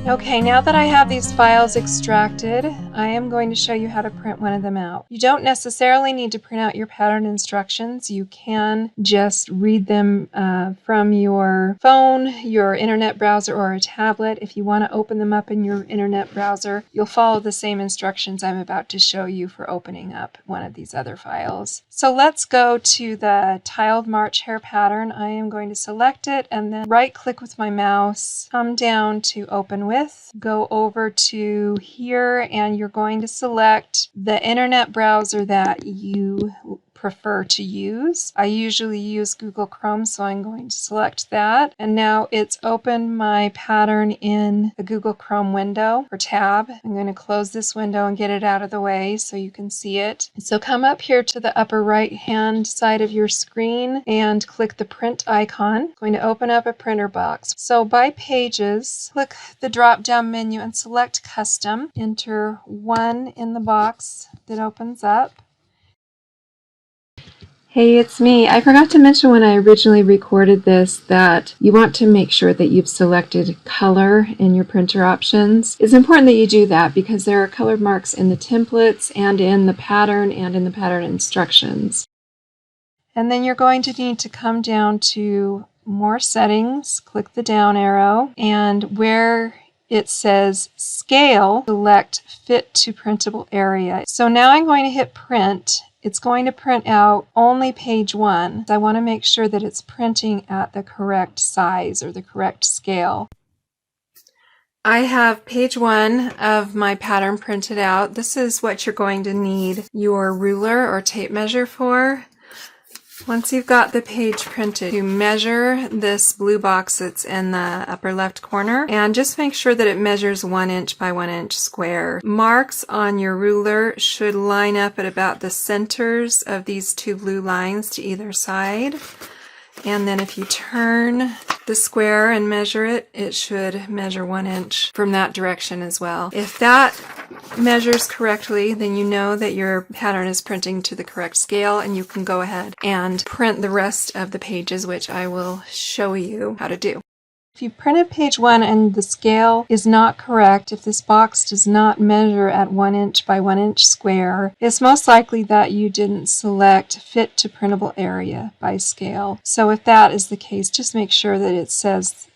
Okay, now that I have these files extracted, I am going to show you how to print one of them out. You don't necessarily need to print out your pattern instructions. You can just read them from your phone, your internet browser, or a tablet. If you want to open them up in your internet browser, you'll follow the same instructions I'm about to show you for opening up one of these other files. So let's go to the tiled March hare pattern. I am going to select it and then right-click with my mouse, come down to Open With. Go over to here and you're going to select the internet browser that you prefer to use. I usually use Google Chrome, so I'm going to select that. And now it's opened my pattern in the Google Chrome window or tab. I'm going to close this window and get it out of the way so you can see it. So come up here to the upper right hand side of your screen and click the print icon. I'm going to open up a printer box. So by pages, click the drop down menu and select custom. Enter 1 in the box that opens up. Hey, it's me. I forgot to mention when I originally recorded this that you want to make sure that you've selected color in your printer options. It's important that you do that because there are color marks in the templates and in the pattern and in the pattern instructions. And then you're going to need to come down to More Settings, click the down arrow, and where it says Scale, select Fit to Printable Area. So now I'm going to hit Print. It's going to print out only page 1. I want to make sure that it's printing at the correct size or the correct scale. I have page 1 of my pattern printed out. This is what you're going to need your ruler or tape measure for. Once you've got the page printed, you measure this blue box that's in the upper left corner and just make sure that it measures 1 inch by 1 inch square. Marks on your ruler should line up at about the centers of these 2 blue lines to either side. And then if you turn the square and measure it, it should measure 1 inch from that direction as well. If that measures correctly, then you know that your pattern is printing to the correct scale and you can go ahead and print the rest of the pages, which I will show you how to do. If you printed page 1 and the scale is not correct, if this box does not measure at 1 inch by 1 inch square, it's most likely that you didn't select Fit to Printable Area by scale. So if that is the case, just make sure that it says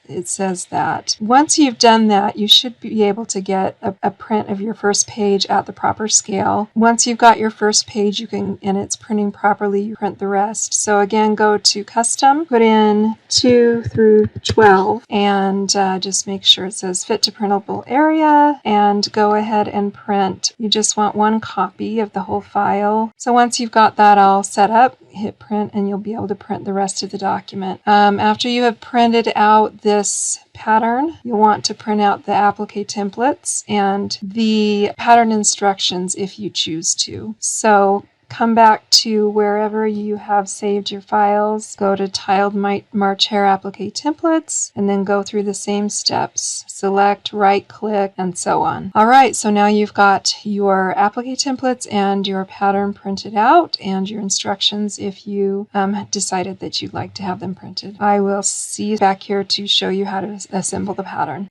that. Once you've done that, you should be able to get a print of your first page at the proper scale. Once you've got your first page, and it's printing properly, you print the rest. So again, go to Custom, put in 2 through 12, and just make sure it says Fit to Printable Area, and go ahead and print. You just want 1 copy of the whole file. So once you've got that all set up, hit print and you'll be able to print the rest of the document. After you have printed out this pattern, you'll want to print out the applique templates and the pattern instructions if you choose to. So come back to wherever you have saved your files, go to Tiled March Hare Applique Templates, and then go through the same steps. Select, right-click, and so on. Alright, so now you've got your applique templates and your pattern printed out, and your instructions if you decided that you'd like to have them printed. I will see you back here to show you how to assemble the pattern.